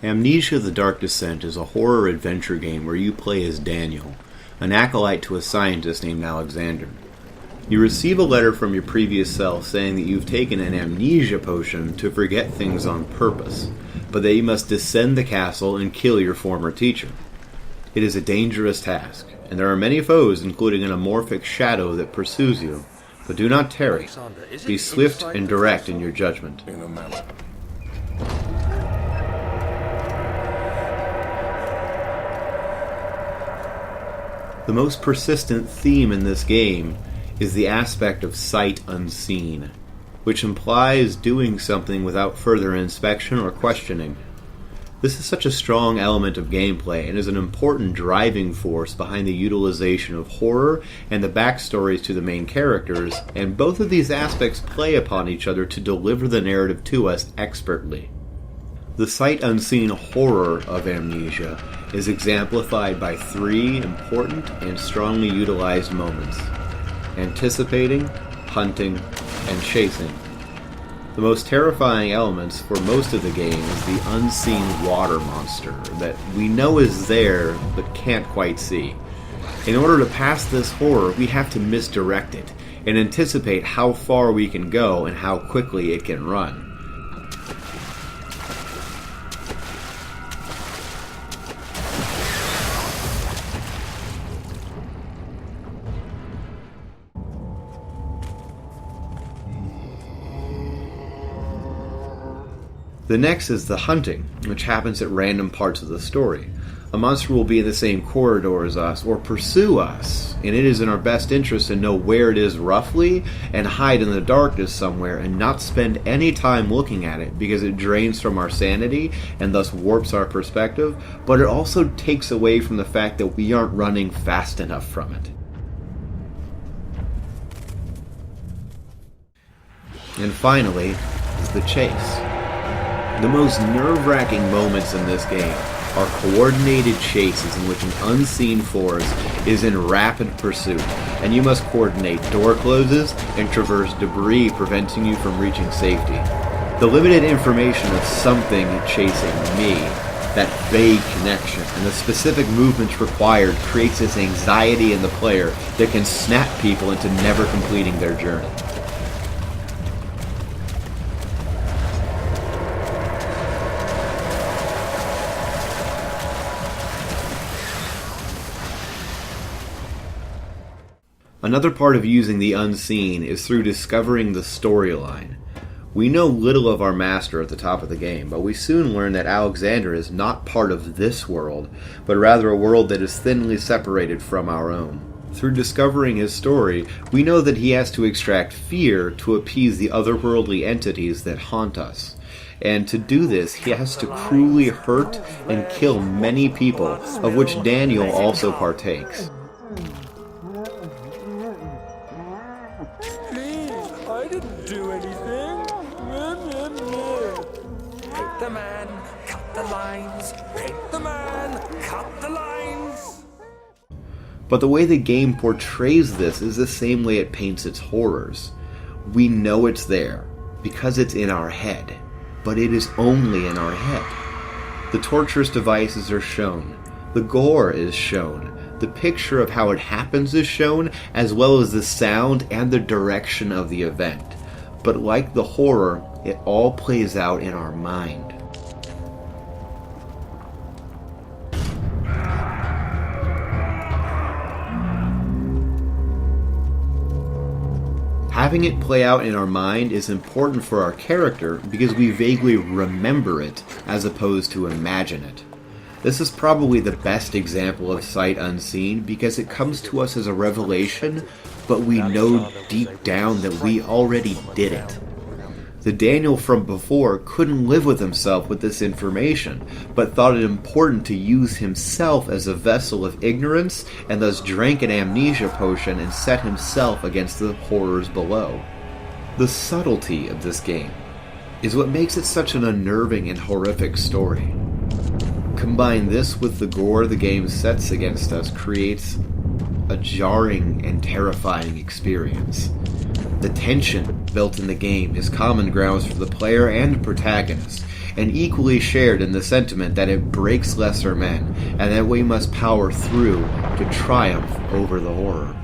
Amnesia: The Dark Descent is a horror adventure game where you play as Daniel, an acolyte to a scientist named Alexander. You receive a letter from your previous self saying that you've taken an amnesia potion to forget things on purpose, but that you must descend the castle and kill your former teacher. It is a dangerous task, and there are many foes, including an amorphic shadow that pursues you, but do not tarry. Be swift and direct in your judgment. The most persistent theme in this game is the aspect of sight unseen, which implies doing something without further inspection or questioning. This is such a strong element of gameplay and is an important driving force behind the utilization of horror and the backstories to the main characters, and both of these aspects play upon each other to deliver the narrative to us expertly. The sight-unseen horror of Amnesia is exemplified by three important and strongly utilized moments: anticipating, hunting, and chasing. The most terrifying elements for most of the game is the unseen water monster that we know is there but can't quite see. In order to pass this horror, we have to misdirect it and anticipate how far we can go and how quickly it can run. The next is the hunting, which happens at random parts of the story. A monster will be in the same corridor as us or pursue us, and it is in our best interest to know where it is roughly and hide in the darkness somewhere and not spend any time looking at it because it drains from our sanity and thus warps our perspective, but it also takes away from the fact that we aren't running fast enough from it. And finally is the chase. The most nerve-wracking moments in this game are coordinated chases in which an unseen force is in rapid pursuit, and you must coordinate door closes and traverse debris preventing you from reaching safety. The limited information of something chasing me, that vague connection, and the specific movements required creates this anxiety in the player that can snap people into never completing their journey. Another part of using the unseen is through discovering the storyline. We know little of our master at the top of the game, but we soon learn that Alexander is not part of this world, but rather a world that is thinly separated from our own. Through discovering his story, we know that he has to extract fear to appease the otherworldly entities that haunt us. And to do this, he has to cruelly hurt and kill many people, of which Daniel also partakes. I didn't do anything. Hate the man, cut the lines. Hate the man, cut the lines. But the way the game portrays this is the same way it paints its horrors. We know it's there, because it's in our head. But it is only in our head. The torturous devices are shown. The gore is shown. The picture of how it happens is shown, as well as the sound and the direction of the event. But like the horror, it all plays out in our mind. Having it play out in our mind is important for our character because we vaguely remember it as opposed to imagine it. This is probably the best example of sight unseen because it comes to us as a revelation, but we know deep down that we already did it. The Daniel from before couldn't live with himself with this information, but thought it important to use himself as a vessel of ignorance, and thus drank an amnesia potion and set himself against the horrors below. The subtlety of this game is what makes it such an unnerving and horrific story. Combine this with the gore the game sets against us creates a jarring and terrifying experience. The tension built in the game is common grounds for the player and protagonist, and equally shared in the sentiment that it breaks lesser men, and that we must power through to triumph over the horror.